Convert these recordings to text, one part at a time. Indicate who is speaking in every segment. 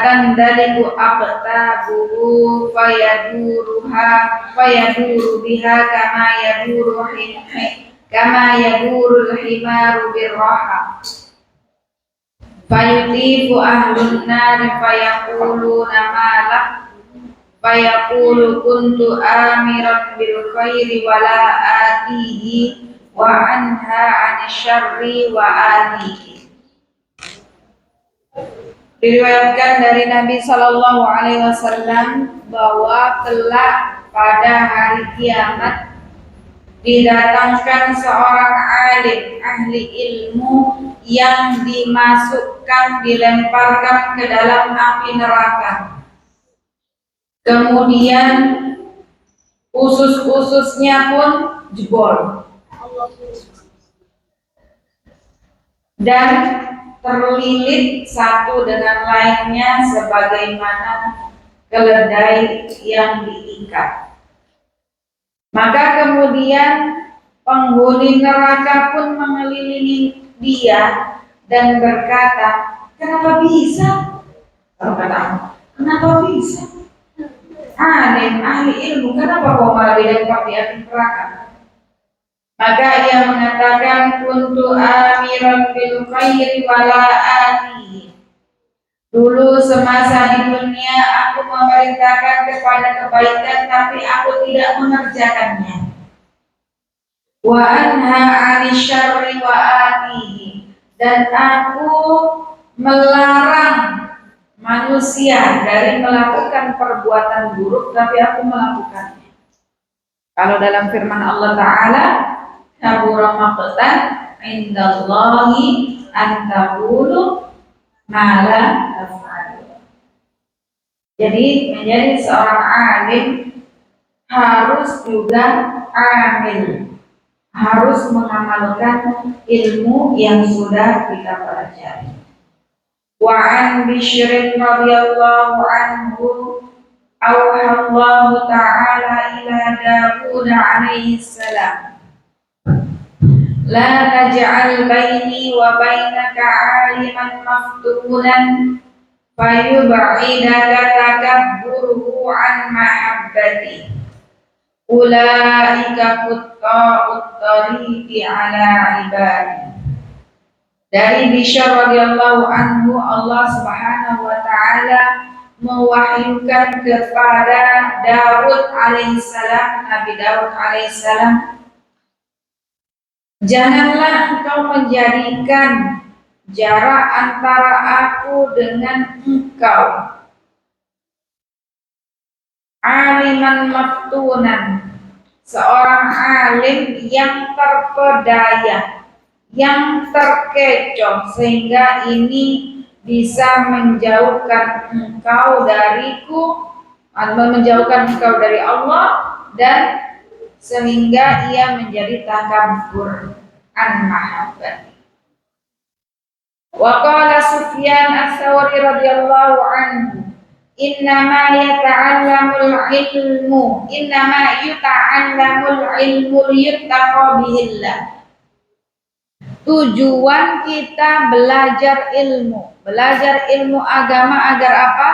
Speaker 1: tandaliku aqtabuhu fayaduru biha kama yadurul himaru birraha fayutifu ahlun nari fayaquluna malak fayaqulu kuntu amiran bil khairi wala atihi wa anha 'anil syarri wa atihi. Diriwayatkan dari Nabi Shallallahu Alaihi Wasallam bahwa kelak pada hari kiamat didatangkan seorang alim ahli ilmu yang dilemparkan ke dalam api neraka. Kemudian usus-ususnya pun jebol dan terlilit satu dengan lainnya sebagaimana keledai yang diikat. Maka kemudian penghuni neraka pun mengelilingi dia dan berkata, kenapa bisa? Kenapa bisa? Alim ahli ilmu, kenapa kau malah dilempar di api neraka? Maka ia mengatakan kuntu amiran bil khairi wala atihi. Dulu semasa di dunia aku memerintahkan kepada kebaikan tapi aku tidak mengerjakannya. Wa anha 'anil syarri wa atihi. Dan aku melarang manusia dari melakukan perbuatan buruk tapi aku melakukannya. Kalau dalam firman Allah Ta'ala, kabura maqtan indallahi an taqulu ma la taf'alun. Jadi menjadi seorang alim harus juga amil, harus mengamalkan ilmu yang sudah kita pelajari. Wa an Bishr radhiyallahu anhu auha Allah Ta'ala ila Dawud alaihi salam, la taj'al baini wa bainaka 'aliman maftunan fayub'idaka takabburuhu an mahabbati ulaika qutta'ut tariqi 'ala ibadi. Dari Bishr radhiyallahu anhu, Allah Subhanahu wa taala mewahyukan kepada Daud alaihissalam, Nabi Daud alaihissalam, janganlah engkau menjadikan jarak antara aku dengan engkau aliman maftunan, seorang alim yang terpedaya, yang terkecoh, sehingga ini bisa menjauhkan engkau dariku, menjauhkan engkau dari Allah, dan sehingga ia menjadi takabbur an mahabbati. Wa qala Sufyan ats-Tsauri radhiyallahu anhu, innama yuta'allamul ilmu liyuttaqa bihillah. Tujuan kita belajar ilmu agama agar apa?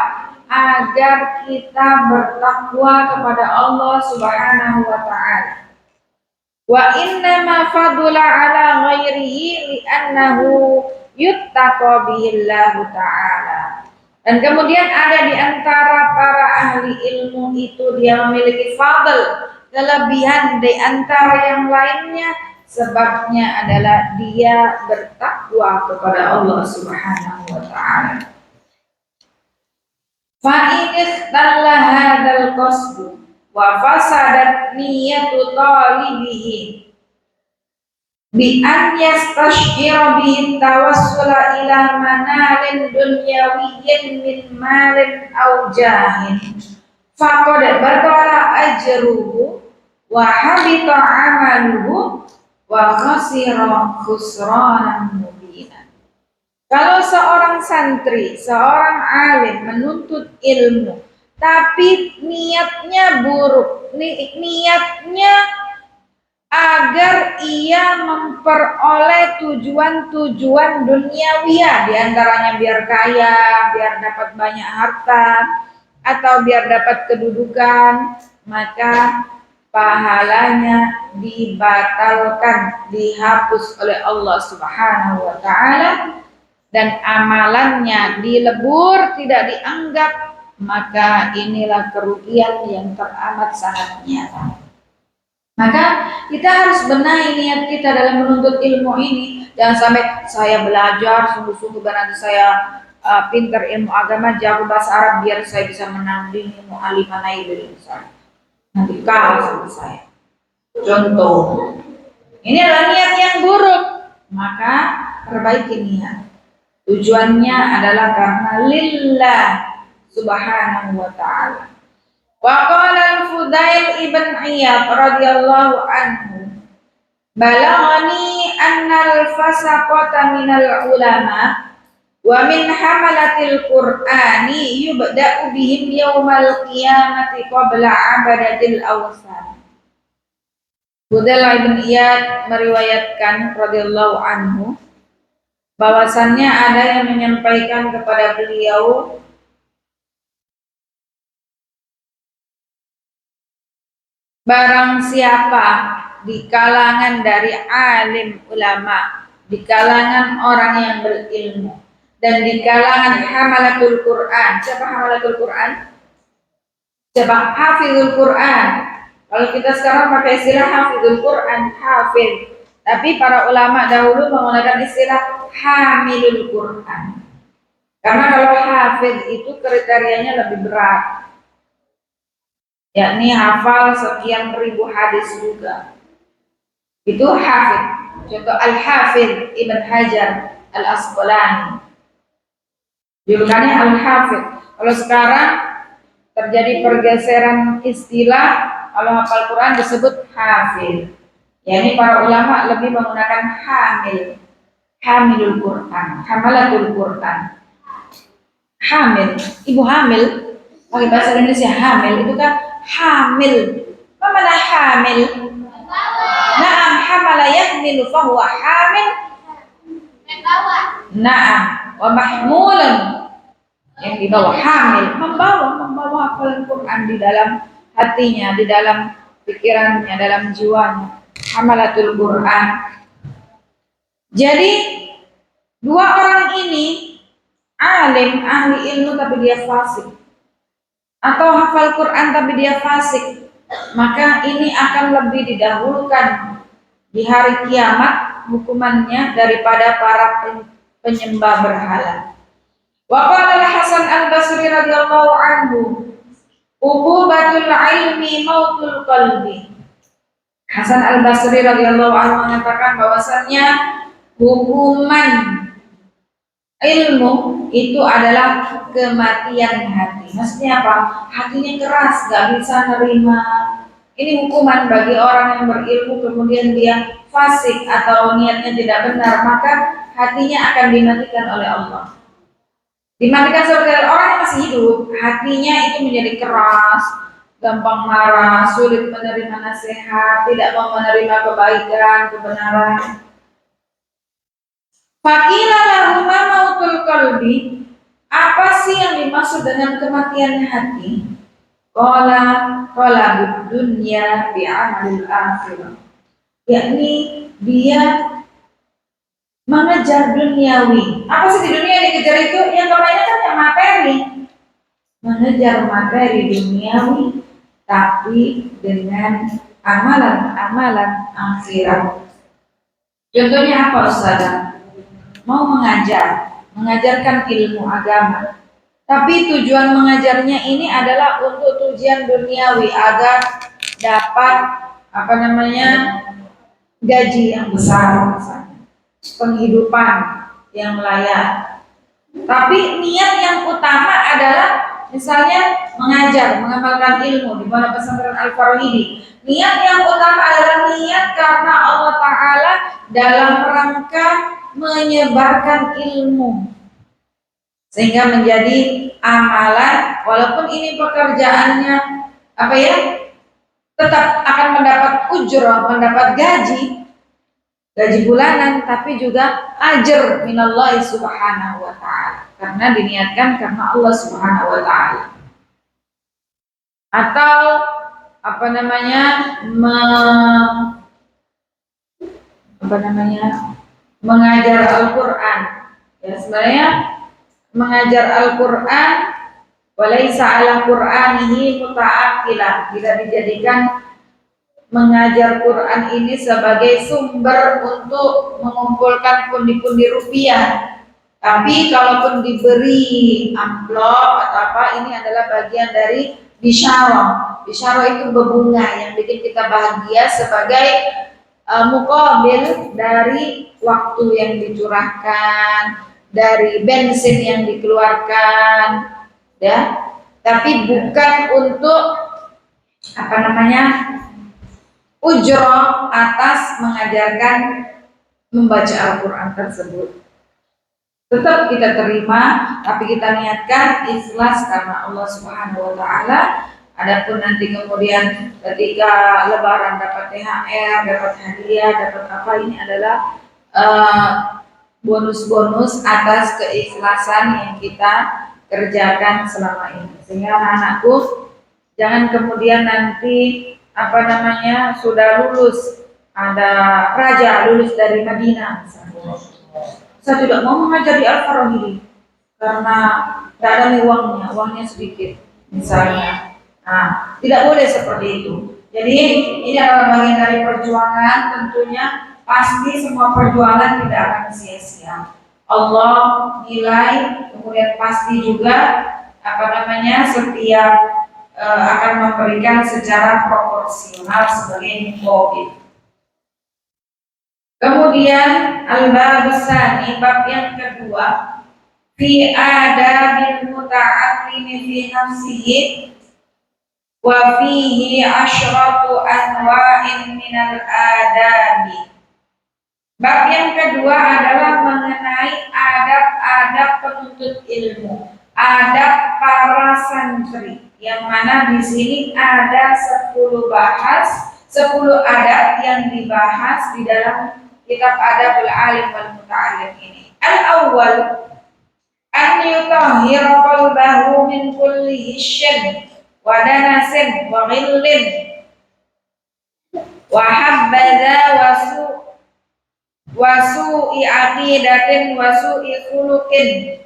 Speaker 1: Agar kita bertakwa kepada Allah Subhanahu wa ta'ala. Wa inna ma fadula ala ghairihi li'annahu yuttaqa bihillahu ta'ala. Dan kemudian ada di antara para ahli ilmu itu dia memiliki fadl, kelebihan di antara yang lainnya, sebabnya adalah dia bertakwa kepada Allah Subhanahu wa ta'ala. Fa in ikhtalla hadzal qasdu wa fasadat niyatu talibihi bi an yastashira bihi tawassula ila manalin dunyawiyyin min malin aw jahin faqad batala ajruhu wa habita amaluhu wa khasira khusranan mubina. Kalau seorang santri, seorang alim menuntut ilmu, tapi niatnya buruk, niatnya agar ia memperoleh tujuan-tujuan duniawiya, diantaranya biar kaya, biar dapat banyak harta, atau biar dapat kedudukan, maka pahalanya dibatalkan, dihapus oleh Allah Subhanahu wa taala, dan amalannya dilebur, tidak dianggap, maka inilah kerugian yang teramat sangat nyata. Maka kita harus benahi niat kita dalam menuntut ilmu ini. Jangan sampai saya belajar sungguh-sungguh nanti saya pintar ilmu agama, jago bahasa Arab biar saya bisa menandingi mu'allimah Nailul misalnya. Nanti kalah sama saya. Contoh, ini adalah niat yang buruk. Maka perbaiki niat. Tujuannya adalah karena lillah subhanahu wa ta'ala. Wa qala al-Fudail ibn Iyad radhiyallahu anhu, balaghani anna al-fasaqata minal ulama wa min hamalatil qur'ani yubda'u bihim yaumal qiyamati qabla abadatil awsan. Fudail ibn Iyad meriwayatkan radhiyallahu anhu bahwasannya ada yang menyampaikan kepada beliau, barang siapa di kalangan dari alim ulama, di kalangan orang yang berilmu, dan di kalangan hamalatul Quran. Siapa hamalatul Quran? Siapa hafizul Quran? Kalau kita sekarang pakai istilah hafizul Quran, hafiz. Tapi para ulama dahulu menggunakan istilah hamilul Quran. Karena kalau hafiz itu kriterianya lebih berat, yakni hafal sekian ribu hadis juga. Itu hafid. Contoh Al-Hafidh Ibn Hajar Al-Asqalani, julukannya Al-Hafidh. Kalau sekarang terjadi pergeseran istilah, kalau hafal Quran disebut hafidh. Yakni para ulama lebih menggunakan hamil, hamilul Quran, hamalatul Quran. Hamil, ibu hamil, pakai bahasa Indonesia hamil itu kan hamil. Apa mana hamil? Naam, hamala yahmilu fahuwa hamil. Naam, wa mahmulun, yang dibawa hamil, membawa hafalan Quran di dalam hatinya, di dalam pikirannya, dalam jiwanya. Hamalatul Quran. Jadi dua orang ini alim, ahli ilmu tapi dia fasik, atau hafal Quran tapi dia fasik, maka ini akan lebih didahulukan di hari kiamat hukumannya daripada para penyembah berhala. Wa qala Hasan al-Basri radhiyallahu anhu, uqubatul ilmi mautul qalbi. Hasan al-Basri radhiyallahu anhu mengatakan bahwasannya hukuman ilmu itu adalah kematian hati. Maksudnya apa? Hatinya keras, gak bisa nerima. Ini hukuman bagi orang yang berilmu kemudian dia fasik atau niatnya tidak benar, maka hatinya akan dimatikan oleh Allah. Dimatikan seperti orang yang masih hidup, hatinya itu menjadi keras, gampang marah, sulit menerima nasihat, tidak mau menerima kebaikan, kebenaran. Faqila lahuma mautul qalbi, apa sih yang dimaksud dengan kematian hati? Qala dunya bi'amalil akhirah, yakni dia mengejar duniawi. Apa sih di dunia yang dikejar itu? Yang kebanyakan yang materi. Mengejar materi duniawi tapi dengan amalan-amalan akhirat. Contohnya apa, Ustazah? Mau mengajarkan ilmu agama, tapi tujuan mengajarnya ini adalah untuk tujuan duniawi agar dapat gaji yang besar, penghidupan yang layak. Tapi niat yang utama adalah misalnya mengajar, mengamalkan ilmu di mana pesantren Al-Farahidi. Niat yang utama adalah niat karena Allah Ta'ala dalam rangka menyebarkan ilmu, sehingga menjadi amalan, walaupun ini pekerjaannya tetap akan mendapat ujrah, mendapat gaji bulanan, tapi juga ajar minallahi subhanahu wa ta'ala, karena diniatkan karena Allah subhanahu wa ta'ala. Atau apa namanya, mengajar Al-Quran. Ya, sebenarnya mengajar Al-Quran walaysa ala Qur'anihi muta'akilah, tidak dijadikan mengajar Quran ini sebagai sumber untuk mengumpulkan pundi-pundi rupiah. Tapi kalaupun diberi amplop atau apa, ini adalah bagian dari bisyarah. Bisyarah itu berbunga yang bikin kita bahagia sebagai muqabil dari waktu yang dicurahkan, dari bensin yang dikeluarkan, ya. Tapi bukan untuk apa namanya, ujroh atas mengajarkan membaca Al-Quran tersebut. Tetap kita terima, tapi kita niatkan ikhlas karena Allah Subhanahu wa ta'ala. Adapun nanti kemudian ketika lebaran dapat THR, dapat hadiah, dapat apa, ini adalah bonus-bonus atas keikhlasan yang kita kerjakan selama ini. Sehingga anak-anakku jangan kemudian nanti apa namanya sudah lulus, ada raja lulus dari Madinah misalnya, saya tidak mau mengajar di Al-Farahidi karena tidak ada uangnya sedikit misalnya. Nah, tidak boleh seperti itu. Jadi ini adalah bagian dari perjuangan. Tentunya pasti semua perjuangan tidak akan sia-sia. Allah nilai, kemudian pasti juga apa namanya setiap akan memberikan secara proporsional sebagai muqabil. Kemudian al-bab tsani, bab yang kedua, fi adabil muta'allimi fi nafsihi wa fihi asyratu anwa'in minal adabi. Bab yang kedua adalah mengenai adab-adab penuntut ilmu, adab para santri, yang mana di sini ada 10 adab yang dibahas di dalam kitab Adabul Alim wal Muta'allim ini. Al-awwal an yutahhira qalbahu min kulli syarr wa danasin wa ghillin wa habbaza wa su'i aqidatin wa su'i khuluqin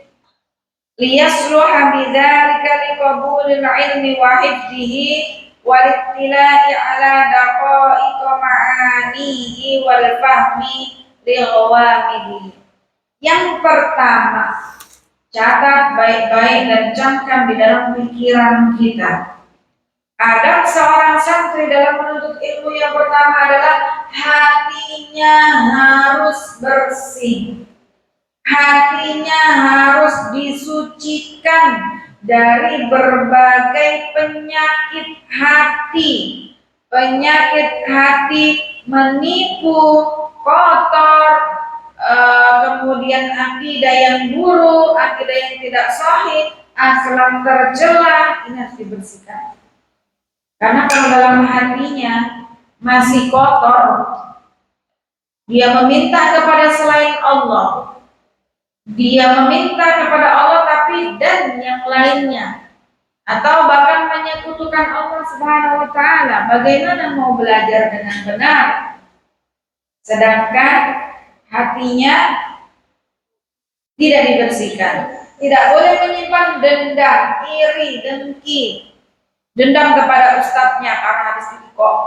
Speaker 1: liyasluha bidzalika liqabulil ilmi wa hifdhihi wal ittila'i ala daqa'iqi ma'anihi wal fahmi li ghawamihi. Yang pertama, catat baik-baik dan camkan di dalam pikiran kita. Adab seorang santri dalam menuntut ilmu yang pertama adalah hatinya harus bersih. Hatinya harus disucikan dari berbagai penyakit hati. Penyakit hati menipu, kotor, kemudian akidah yang buruk, akidah yang tidak sahih, akhlak tercela, ini harus dibersihkan. Karena kalau dalam hatinya masih kotor, dia meminta kepada selain Allah, dia meminta kepada Allah tapi dan yang lainnya, atau bahkan menyekutukan Allah Subhanahu wa ta'ala, bagaimana mau belajar dengan benar sedangkan hatinya tidak dibersihkan? Tidak boleh menyimpan dendam, iri, dengki, dendam kepada ustadznya karena habis ditikok,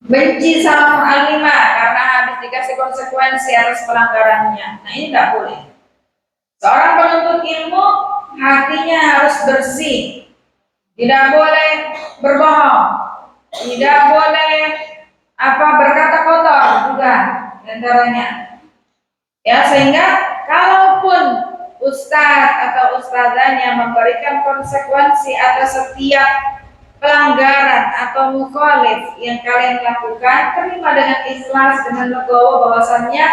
Speaker 1: benci sama mu'allimah karena habis dikasih konsekuensi atas pelanggarannya. Nah, ini tidak boleh. Seorang penuntut ilmu hatinya harus bersih, tidak boleh berbohong, tidak boleh berkata kotor juga antaranya. Ya, sehingga kalaupun ustadz atau ustadzanya memberikan konsekuensi atas setiap pelanggaran atau mukhalif yang kalian lakukan, terima dengan ikhlas, dengan legowo bahwasannya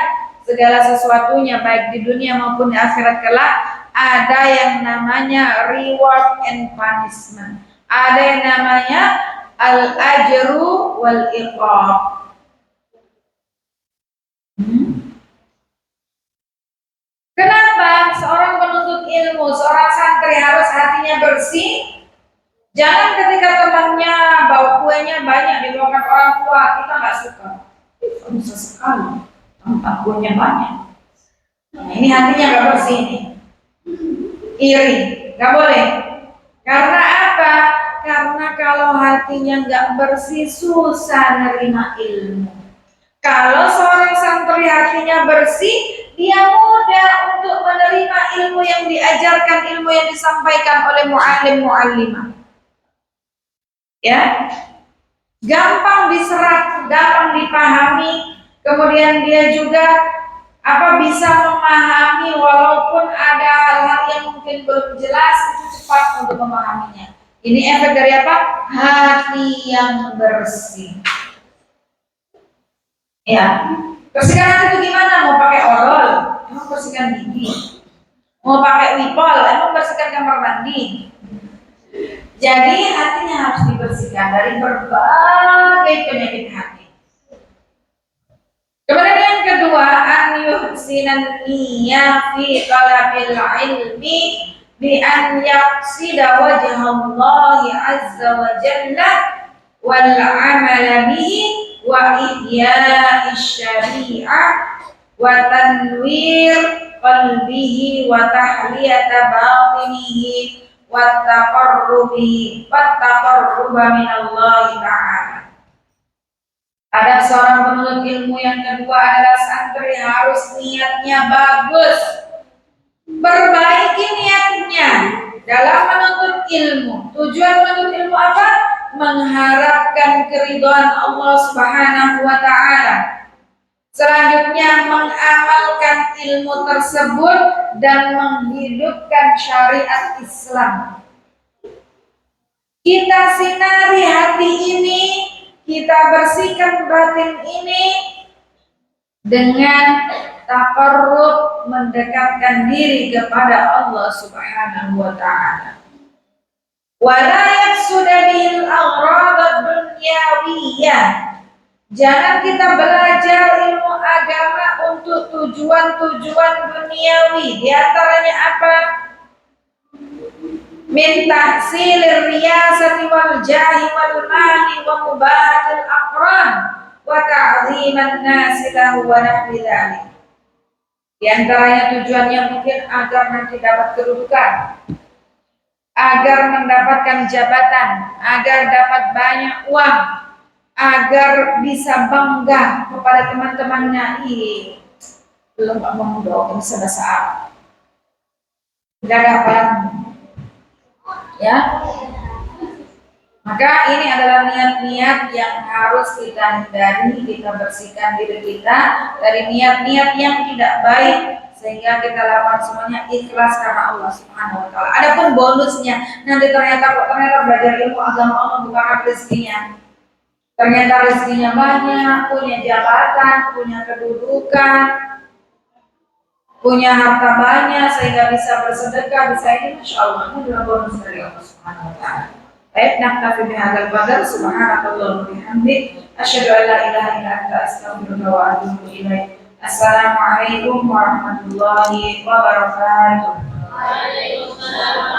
Speaker 1: segala sesuatunya baik di dunia maupun di akhirat kelak ada yang namanya reward and punishment, ada yang namanya al-ajru wal iqab. Kenapa seorang penuntut ilmu, seorang santri harus hatinya bersih? Jangan ketika temannya bawa kuenya banyak dibawakan orang tua, kita nggak suka. Bisa sekali, tempat kuenya banyak. Nah, ini hatinya nggak bersih nih. Iri, nggak boleh. Karena apa? Karena kalau hatinya nggak bersih, susah nerima ilmu. Kalau seorang santri hatinya bersih, dia mudah untuk menerima ilmu yang diajarkan, ilmu yang disampaikan oleh muallim-muallimah. Ya, gampang diserap, gampang dipahami, kemudian dia juga bisa memahami walaupun ada hal-hal yang mungkin belum jelas, itu cepat untuk memahaminya. Ini efek dari apa? Hati yang bersih. Ya, bersihkan hati itu gimana? Mau pakai odol? Emang bersihkan gigi? Mau pakai wipol? Emang bersihkan kamar mandi? Jadi hatinya harus dibersihkan dari berbagai penyakit hati. Kemudian yang kedua, an yuhsinan niyyah fi talabil ilmi bi an yaqsida wajha Allah azza wa jalla wal amal bihi wa ihya'i syari'ah wa tanwir qalbihi wa tahliyata batinihi wattaqarruba minallahi ta'ala. Ada seorang penuntut ilmu yang kedua adalah santri harus niatnya bagus. Perbaiki niatnya dalam menuntut ilmu. Tujuan menuntut ilmu apa? Mengharapkan keridhaan Allah Subhanahu wa ta'ala. Selanjutnya mengamalkan ilmu tersebut dan menghidupkan syariat Islam. Kita sinari hati ini, kita bersihkan batin ini dengan taqarrub, mendekatkan diri kepada Allah Subhanahu wa ta'ala. Wa la yaqsuda bil aghrad ad-dunyawiyah. Jangan kita belajar ilmu agama untuk tujuan-tujuan duniawi. Di antaranya apa? Min tahsilir riyasati wal jahi wal mali wa mubahatil aqran wa ta'ziman nasi lahu wa nahwi dzalik. Di antaranya tujuannya mungkin agar nanti dapat kedudukan, agar mendapatkan jabatan, agar dapat banyak uang, agar bisa bangga kepada teman-temannya. Belum ngomong doa bisa bahasa Arab. Tidak dapat, ya. Maka ini adalah niat-niat yang harus kita hindari, kita bersihkan diri kita dari niat-niat yang tidak baik, sehingga kita lakukan semuanya ikhlas karena Allah Subhanahu wa ta'ala. Adapun bonusnya, nanti ternyata belajar ilmu agama Allah bukan rezekinya. Ternyata rezekinya banyak, punya jabatan, punya kedudukan, punya harta banyak sehingga bisa bersedekah, bisa ini, Masya Allah, ini adalah bonus dari Allah Subhanahu wa ta'ala. Baik, naktafi bihadzal qadar, subhanakallahumma wa bihamdik, asyhadu an la ilaha illa anta, astaghfiruka wa atubu ilaik. Assalamualaikum warahmatullahi wabarakatuh. Waalaikumsalam.